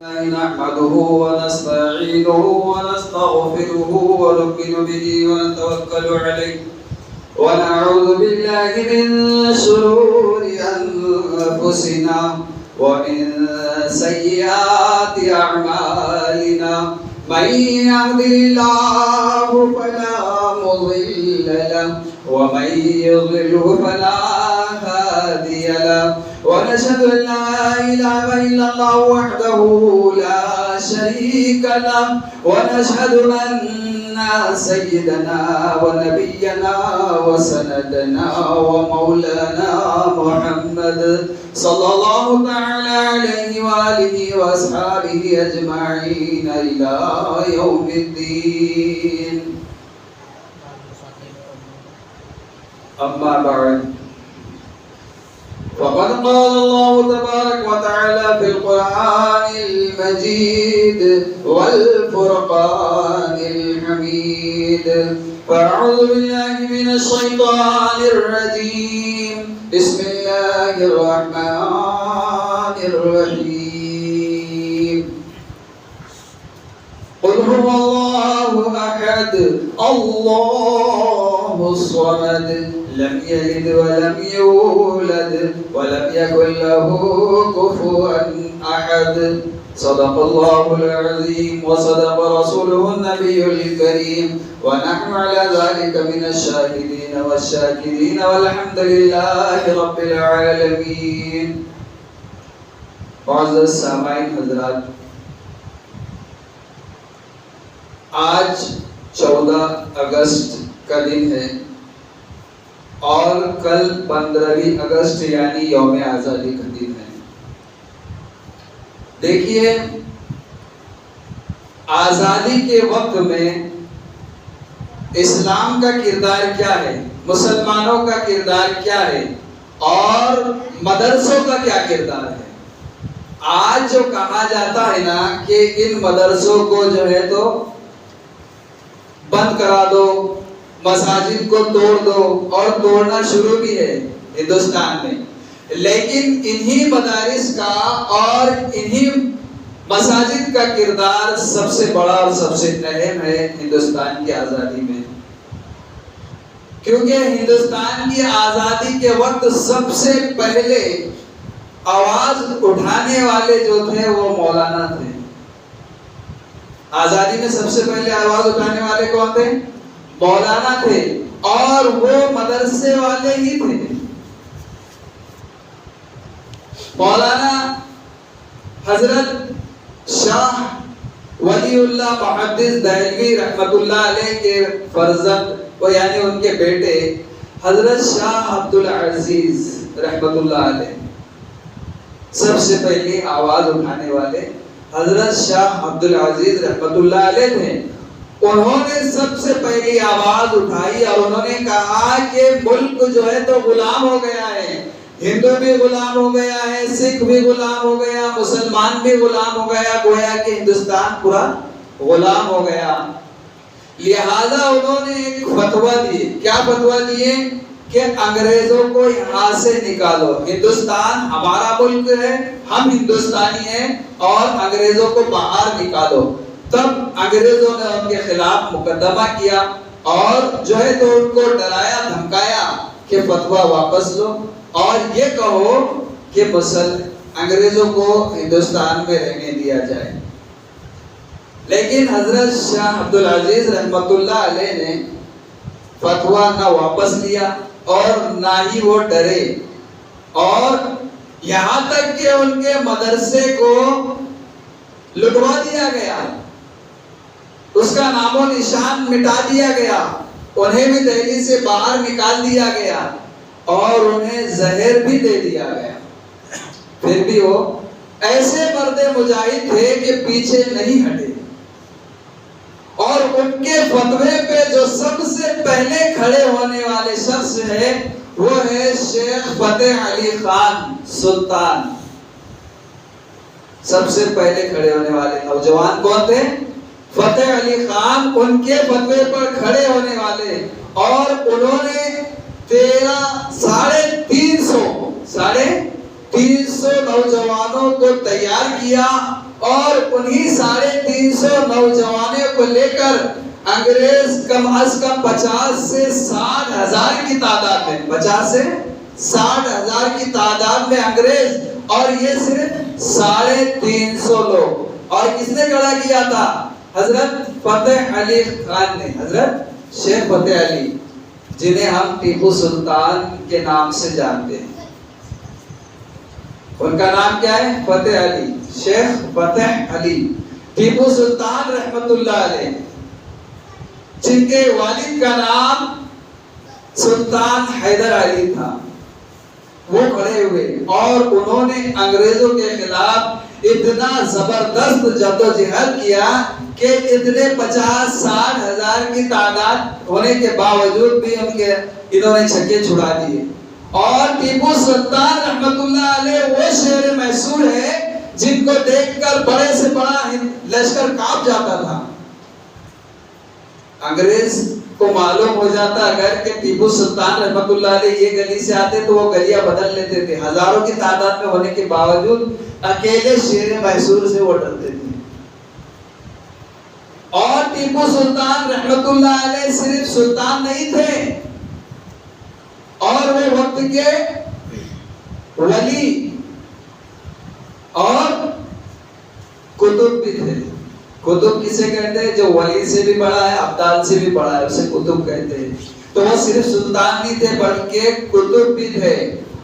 نحمده ونستعينه ونستغفره ونؤمن به ونتوكل عليه ونعوذ بالله من شرور أنفسنا ومن سيئات أعمالنا من يهد الله فلا مضل له ومن يضلل فلا هادي له ونشهد أن لا إله إلا الله وحده لا شريك له ونشهد أن سيدنا ونبينا وسندنا ومولانا محمد صلى الله تعالى عليه وآله وأصحابه أجمعين إلى يوم الدين. أما بعد فقد قال الله تبارك وتعالى في القرآن المجيد والفرقان الحميد. فأعوذ بالله من الشيطان الرجيم. بسم الله الرحمن الرحيم. قل هو الله أحد الله الصمد لم يلد ولم يولد ولم يكن له كفوا أحد. صدق الله العظيم وصدق رسوله النبي الكريم ونحن على ذلك من الشاهدين والشاكرين والحمد لله رب العالمين. معزز سامعین حضرات، آج 14 اگست کا دن ہے اور کل 15 اگست یعنی یوم آزادی کا دن ہے. دیکھیے، آزادی کے وقت میں اسلام کا کردار کیا ہے، مسلمانوں کا کردار کیا ہے اور مدرسوں کا کیا کردار ہے. آج جو کہا جاتا ہے نا کہ ان مدرسوں کو جو ہے تو بند کرا دو، مساجد کو توڑ دو، اور توڑنا شروع بھی ہے ہندوستان میں، لیکن انہی مدارس کا اور انہی مساجد کا کردار سب سے بڑا اور سب سے اہم ہے ہندوستان کی آزادی میں. کیونکہ ہندوستان کی آزادی کے وقت سب سے پہلے آواز اٹھانے والے جو تھے وہ مولانا تھے. آزادی میں سب سے پہلے آواز اٹھانے والے کون تھے؟ مولانا تھے، اور وہ مدرسے والے ہی تھے. مولانا حضرت شاہ ولی اللہ محدث دہلوی رحمت اللہ علیہ کے فرزند یعنی ان کے بیٹے حضرت شاہ عبدالعزیز رحمت اللہ علیہ سب سے پہلے آواز اٹھانے والے حضرت شاہ عبدالعزیز رحمت اللہ علیہ تھے. انہوں نے سب سے پہلی آواز اٹھائی اور انہوں نے کہا کہ ملک جو ہے تو غلام ہو گیا ہے، ہندو بھی غلام ہو گیا ہے، سکھ بھی غلام ہو گیا، مسلمان بھی غلام ہو گیا، گویا کہ ہندوستان پورا غلام ہو گیا. لہذا انہوں نے ایک فتویٰ دی. کیا فتویٰ دیے؟ کہ انگریزوں کو یہاں سے نکالو، ہندوستان ہمارا ملک ہے، ہم ہندوستانی ہیں، اور انگریزوں کو باہر نکالو. تب انگریزوں نے ان کے خلاف مقدمہ کیا اور جو ہے تو ان کو ڈرایا دھمکایا کہ فتویٰ واپس لو اور یہ کہو کہ انگریزوں کو ہندوستان میں رہنے دیا جائے. لیکن حضرت شاہ عبدالعزیز رحمت اللہ علیہ نے فتویٰ نہ واپس لیا اور نہ ہی وہ ڈرے، اور یہاں تک کہ ان کے مدرسے کو لٹوا دیا گیا، اس کا نام و نشان مٹا دیا گیا، انہیں بھی دہلی سے باہر نکال دیا گیا اور انہیں زہر بھی دے دیا گیا. پھر بھی وہ ایسے مرد مجاہد تھے کہ پیچھے نہیں ہٹے، اور ان کے فتوے پہ جو سب سے پہلے کھڑے ہونے والے شخص ہے وہ ہے شیخ فتح علی خان سلطان. سب سے پہلے کھڑے ہونے والے نوجوان کون تھے؟ فتح علی خان. ان کے فتوے پر کھڑے ہونے والے، اور انہوں نے 350 نوجوانوں کو تیار کیا اور انہی 350 نوجوانوں کو لے کر انگریز کم از کم 50 سے 60 ہزار کی تعداد میں 50 سے 60 ہزار کی تعداد میں انگریز، اور یہ صرف 350 لوگ، اور کس نے کھڑا کیا تھا؟ حضرت فتح علی خان نے، حضرت شیخ فتح علی، جنہیں ہم ٹیپو سلطان کے نام سے جانتے ہیں۔ ان کا نام کیا ہے؟ فتح علی، شیخ فتح علی، ٹیپو سلطان رحمت اللہ علیہ، جن کے والد کا نام سلطان حیدر علی تھا، وہ کھڑے ہوئے اور انہوں نے انگریزوں کے خلاف اتنا زبردست جدوجہد کیا کہ اتنے 50-60 ہزار کی تعداد ہونے کے باوجود بھی انہوں نے چھکے چھڑا دیے۔ اور ٹیپو سلطان رحمت اللہ علیہ وہ شیر محصور ہے جن کو دیکھ کر بڑے سے بڑا لشکر کانپ جاتا تھا۔ انگریز کو معلوم ہو جاتا اگر کہ ٹیپو سلطان رحمت اللہ علیہ یہ گلی سے آتے تو وہ گلیاں بدل لیتے تھے، ہزاروں کی تعداد میں ہونے کے باوجود اکیلے شیر محصور سے وہ ڈرتے تھے۔ اور ٹیپو سلطان رحمت اللہ علیہ صرف سلطان نہیں تھے، اور وہ وقت کے ولی اور قطب بھی تھے۔ قطب کسے کہتے ہیں؟ جو ولی سے بھی بڑا ہے، ابدال سے بھی بڑا ہے، اسے قطب کہتے ہیں۔ تو وہ صرف سلطان نہیں تھے بلکہ قطب بھی تھے،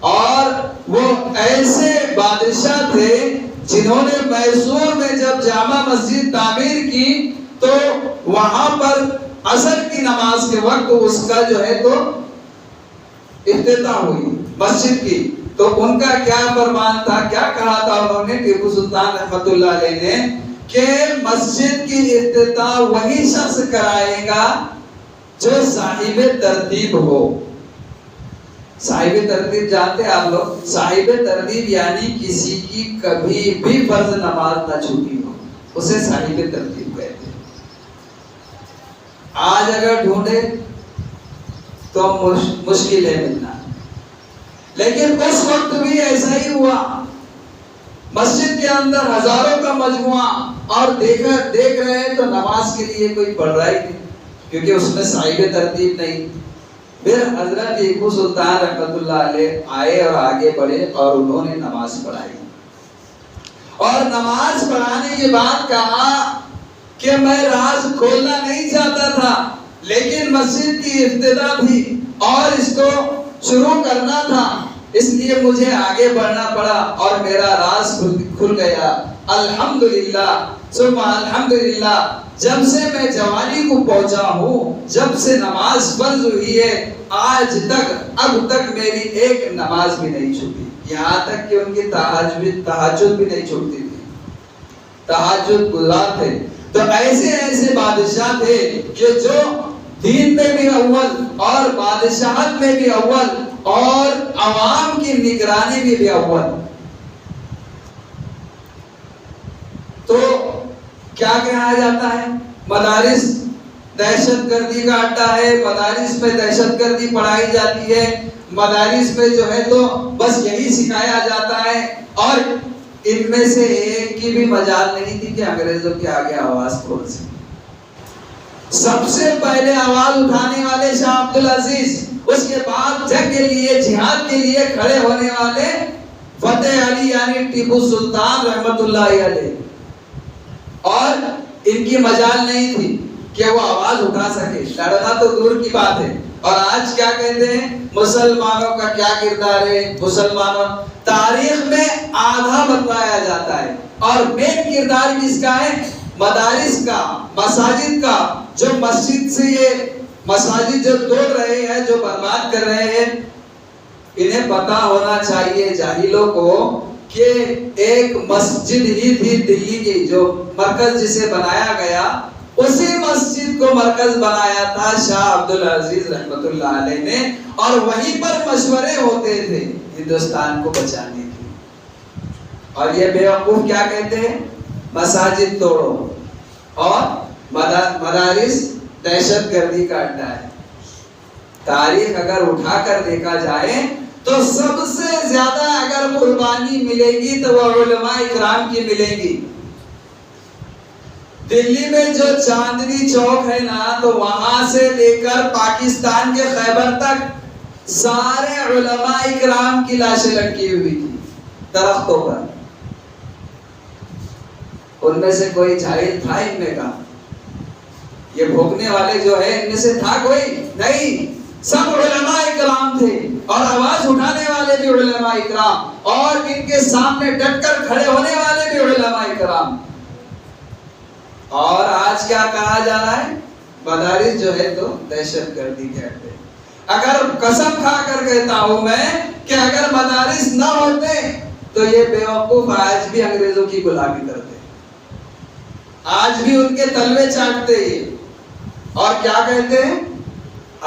اور وہ ایسے بادشاہ تھے جنہوں نے میسور میں جب جامع مسجد تعمیر کی تو وہاں پر عصر کی نماز کے وقت اس کا جو ہے تو افتتاح ہوئی مسجد کی، تو ان کا کیا فرمان تھا، کیا کہا تھا انہوں نے، ٹیپو سلطان رحمت اللہ علیہ نے، کہ مسجد کی افتتاح وہی شخص کرائے گا جو صاحب ترتیب ہو۔ صاحب ترتیب جانتے ہیں آپ لوگ؟ صاحب ترتیب یعنی کسی کی کبھی بھی فرض نماز نہ چھوٹی ہو، اسے صاحب ترتیب کہتے ہیں۔ آج اگر ڈھونڈے تو مشکل ہے ملنا، لیکن اس وقت بھی ایسا ہی ہوا۔ مسجد کے اندر ہزاروں کا مجموعہ، اور دیکھ رہے ہیں تو نماز کے لیے کوئی پڑھ رہا ہی نہیں، کیونکہ اس میں صاحب ترتیب نہیں۔ پھر حضرت ٹیپو سلطان رحمت اللہ علیہ آئے اور آگے بڑھے اور انہوں نے نماز پڑھائی، اور نماز پڑھانے کے بعد کہا کہ میں راز کھولنا نہیں چاہتا تھا، لیکن مسجد کی ابتدا تھی اور اس کو شروع کرنا تھا، اس لیے مجھے آگے بڑھنا پڑا اور میرا راز کھل گیا۔ الحمدللہ ثم الحمدللہ، جب سے میں جوانی کو پہنچا ہوں، جب سے نماز فرض ہوئی ہے، آج تک اب تک میری ایک نماز بھی نہیں چھوٹی، یہاں تک کہ ان کی تہجد بھی نہیں چھوٹتی تھی، تہجد گزار تھے۔ تو ایسے بادشاہ تھے کہ جو دین میں بھی اول اور بادشاہت میں بھی اول اور عوام کی نگرانی میں بھی اول۔ تو کیا کہا جاتا ہے؟ مدارس دہشت گردی کا اڈا ہے، مدارس میں دہشت گردی پڑھائی جاتی ہے، مدارس میں جو ہے تو بس یہی سکھایا جاتا ہے، اور ان میں سے ایک کی بھی مجال نہیں تھی کہ انگریزوں کے آگے آواز کھول سکے۔ سب سے پہلے آواز اٹھانے والے شاہ عبدالعزیز، اس کے بعد جنگ کے لیے، جہاد کے لیے کھڑے ہونے والے فتح علی یعنی ٹیپو سلطان رحمت اللہ علیہ، اور ان کی مجال نہیں تھی کہ وہ آواز اٹھا سکے، لڑنا تو دور کی بات ہے۔ اور آج کیا کہتے ہیں مسلمانوں کا کیا کردار ہے؟ مسلمانوں تاریخ میں آدھا بتلایا جاتا ہے، اور مین کردار کس کا ہے؟ مدارس کا، مساجد کا، جو مسجد سے یہ مساجد جو توڑ رہے ہیں، جو برباد کر رہے ہیں، انہیں پتا ہونا چاہیے جاہلوں کو کہ ایک مسجد ہی تھی دلی کی جو مرکز جسے بنایا گیا، اسی مسجد کو مرکز بنایا تھا شاہ عبدالعزیز رحمت اللہ علیہ نے، اور وہیں پر مشورے ہوتے تھے ہندوستان کو بچانے کے۔ اور یہ بیوقوف کیا کہتے ہیں؟ مساجد توڑو اور مدارس دہشت گردی کا اڈا ہے۔ تاریخ اگر اٹھا کر دیکھا جائے تو سب سے زیادہ اگر قربانی ملے گی تو وہ علماء اکرام کی ملے گی، دلی میں جو چاندنی چوک ہے نا، تو وہاں سے لے کر پاکستان کے خیبر تک سارے علماء اکرام کی لاشیں لٹکی ہوئی تھی درختوں پر. ان میں سے کوئی جاہل تھا ان میں کا؟ یہ بھوکنے والے جو ہے ان میں سے تھا کوئی؟ نہیں. سب علماء اکرام تھے، اور آواز اٹھانے والے بھی علماء اکرام، اور ان کے سامنے ڈٹ کر کھڑے ہونے والے بھی علماء اکرام. اور آج کیا کہا جا رہا ہے؟ مدارس جو ہے تو دہشت گردی کہتے ہیں. اگر قسم کھا کر کہتا ہوں میں کہ اگر مدارس نہ ہوتے تو یہ بیوقوف آج بھی انگریزوں کی غلامی کرتے، آج بھی ان کے تلوے چاٹتے یہ. اور کیا کہتے ہیں؟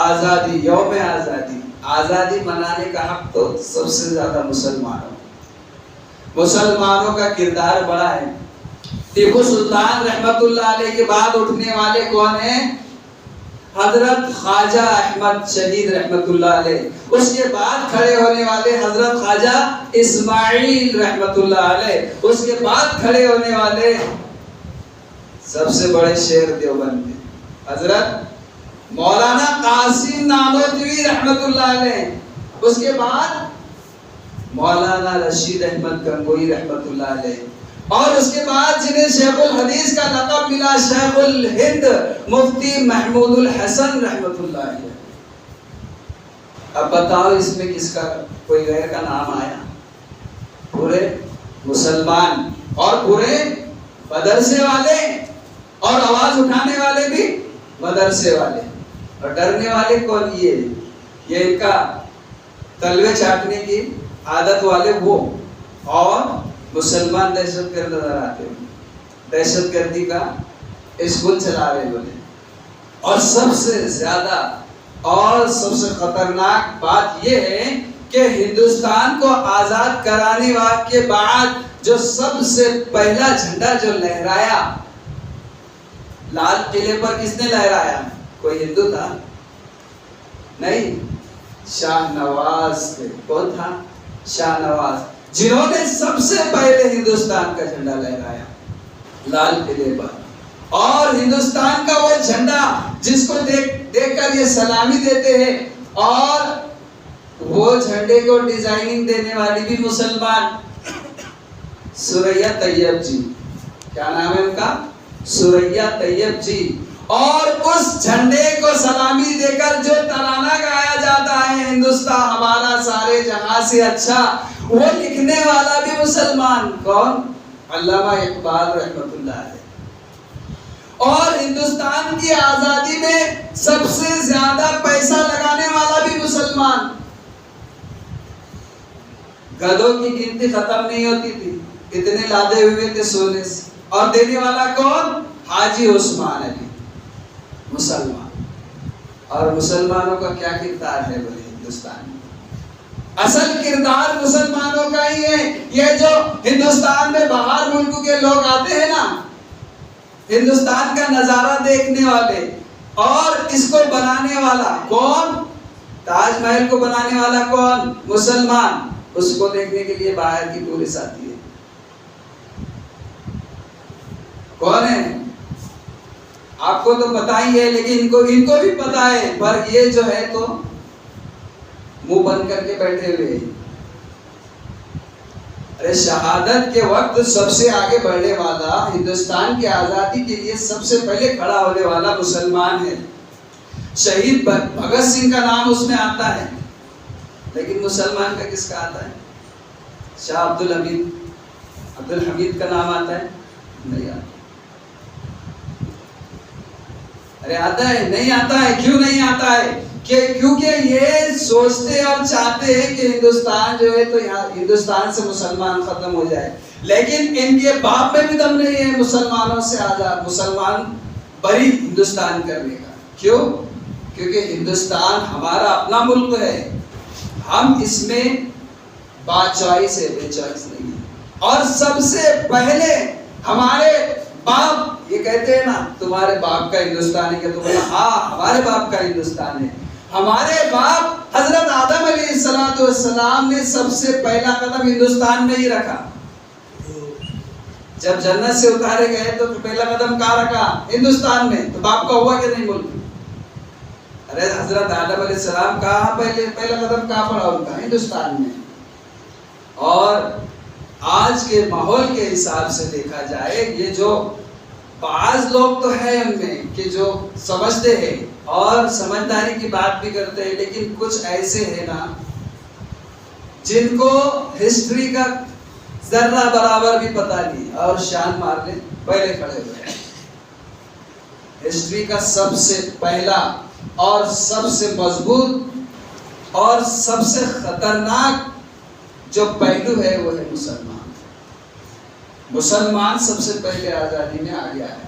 آزادی، یوم آزادی. آزادی منانے کا حق تو سب سے زیادہ مسلمانوں کا کردار بڑا ہے. ٹیپو سلطان رحمت اللہ علیہ کے بعد اٹھنے والے کون ہیں؟ حضرت خواجہ احمد شہید رحمت اللہ علیہ. اس کے بعد کھڑے ہونے والے حضرت خواجہ اسماعیل رحمت اللہ علیہ. اس کے بعد کھڑے ہونے والے سب سے بڑے شیر دیوبند کے حضرت مولانا قاسم نانوتوی رحمت اللہ علیہ. اس کے بعد مولانا رشید احمد گنگوئی رحمت اللہ علیہ. اور اس کے بعد جنہیں شیخ الحدیث کا لقب ملا، شیخ الہند مفتی محمود الحسن رحمت اللہ علیہ. اب بتاؤ اس میں کس کا کوئی غیر کا نام آیا؟ پورے مسلمان، اور پورے مدرسے والے، اور آواز اٹھانے والے بھی مدرسے والے. اور ڈرنے والے کون؟ یہ ان کا تلوے چاٹنے کی عادت والے وہ. اور مسلمان دہشت گرد نظر آتے ہیں، دہشت گردی کا اسکول چلا رہے بولے. اور سب سے زیادہ اور سب سے خطرناک بات یہ ہے کہ ہندوستان کو آزاد کرانے کے بعد جو سب سے پہلا جھنڈا جو لہرایا لال قلعے پر، کس نے لہرایا؟ کوئی ہندو تھا؟ نہیں، شاہ نواز تھے. کون تھا؟ شاہ نواز، جنہوں نے سب سے پہلے ہندوستان کا جھنڈا لہرایا لال قلعے پر. اور ہندوستان کا وہ جھنڈا جس کو دیکھ کر یہ سلامی دیتے ہیں، اور وہ جھنڈے کو ڈیزائننگ دینے والی بھی مسلمان، سوریا طیب جی. کیا نام ہے ان کا؟ سوریا طیب جی. اور اس جھنڈے کو سلامی دے کر جو ترانہ گایا جاتا ہے، ہندوستان ہمارا سارے جہاں سے اچھا، وہ لکھنے والا بھی مسلمان. کون؟ علامہ اقبال رحمت اللہ علیہ. اور ہندوستان کی آزادی میں سب سے زیادہ پیسہ لگانے والا بھی مسلمان. گدھوں کی گنتی ختم نہیں ہوتی تھی، اتنے لادے ہوئے تھے سونے سے. اور دینے والا کون؟ حاجی عثمان علی، مسلمان. اور مسلمانوں کا کیا کردار ہے بولے ہندوستان میں؟ اصل کردار مسلمانوں کا ہی ہے. یہ جو ہندوستان میں باہر ملکوں کے لوگ آتے ہیں نا، ہندوستان کا نظارہ دیکھنے والے، اور اس کو بنانے والا کون؟ تاج محل کو بنانے والا کون؟ مسلمان. اس کو دیکھنے کے لیے باہر کی ٹورسٹ آتی ہے. کون ہے؟ آپ کو تو پتا ہی ہے، لیکن ان کو بھی پتا ہے، پر یہ جو ہے تو منہ بند کر کے بیٹھے ہوئے. ارے شہادت کے وقت سب سے آگے بڑھنے والا، ہندوستان کی آزادی کے لیے سب سے پہلے کھڑا ہونے والا مسلمان ہے. شہید بھگت سنگھ کا نام اس میں آتا ہے، لیکن مسلمان کا کس کا آتا ہے؟ شاہ عبد الحمید کا نام آتا ہے؟ نہیں آتا. ارے آتا ہے؟ نہیں آتا ہے. کیوں نہیں آتا ہے؟ کیونکہ یہ سوچتے اور چاہتے ہیں کہ ہندوستان جو ہے تو ہندوستان سے مسلمان ختم ہو جائے، لیکن ان کے باپ میں بھی دم نہیں ہے مسلمانوں سے آزاد، مسلمان بری ہندوستان کرنے کا. کیوں؟ کیونکہ ہندوستان ہمارا اپنا ملک ہے، ہم اس میں با چوائس ہے، بے چوائس نہیں ہے. اور سب سے پہلے ہمارے باپ یہ کہتے ہیں نا، تمہارے باپ کا ہندوستان ہے کیا؟ تو بولا ہاں ہمارے باپ کا ہندوستان ہے. ہمارے باپ حضرت آدم علیہ السلام نے سب سے پہلا قدم ہندوستان میں ہی رکھا. جب جنت سے اتارے گئے تو پہلا قدم کہاں رکھا؟ ہندوستان میں. تو باپ کا ہوا کہ نہیں ملک؟ ارے حضرت آدم علیہ السلام کہاں پہلا قدم کہاں پڑا ان کا؟ ہندوستان میں. اور آج کے ماحول کے حساب سے دیکھا جائے، یہ جو بعض لوگ تو ہیں ان میں کہ جو سمجھتے ہیں اور سمجھداری کی بات بھی کرتے ہیں، لیکن کچھ ایسے ہیں نا جن کو ہسٹری کا ذرہ برابر بھی پتہ نہیں اور شان مارنے پہلے کھڑے ہوئے ہیں. ہسٹری کا سب سے پہلا اور سب سے مضبوط اور سب سے خطرناک جو پہلو ہے وہ ہے مسلمان. مسلمان سب سے پہلے آزادی میں آ گیا ہے،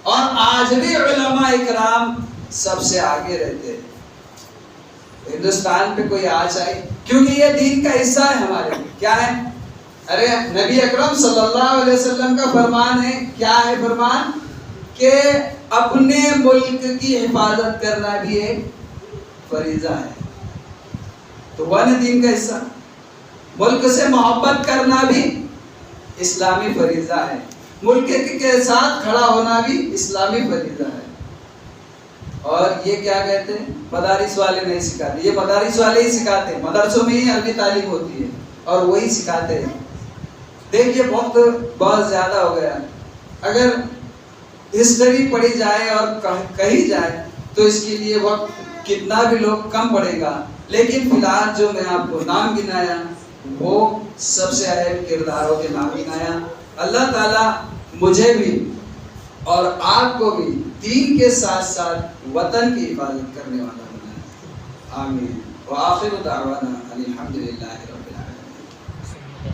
اور آج بھی علماء اکرام سب سے آگے رہتے ہیں. ہندوستان پہ کوئی آج آئے، کیونکہ یہ دین کا حصہ ہے ہمارے لیے. کیا ہے؟ ارے نبی اکرم صلی اللہ علیہ وسلم کا فرمان ہے. کیا ہے فرمان؟ کہ اپنے ملک کی حفاظت کرنا بھی ایک فریضہ ہے. تو وہ دین کا حصہ. ملک سے محبت کرنا بھی اسلامی فریضہ ہے. ملک کے ساتھ کھڑا ہونا بھی اسلامی فریضہ ہے. اور یہ کیا کہتے ہیں؟ مدارس والے نہیں سکھاتے. یہ مدارس والے ہی سکھاتے ہیں. مدرسوں میں ہی عربی تعلیم ہوتی ہے اور وہی سکھاتے ہیں. دیکھیے وقت بہت زیادہ ہو گیا. اگر ہسٹری پڑھی جائے اور کہی جائے تو اس کے لیے وقت کتنا بھی لوگ کم پڑے گا. لیکن فی الحال جو میں آپ کو نام گنایا وہ سب سے اہم کرداروں کے نام گنایا. اللہ تعالیٰ مجھے بھی اور آپ کو بھی دین کے ساتھ ساتھ وطن کی حفاظت کرنے والا بنائے. آمین. وآخر دعوانا الحمدللہ.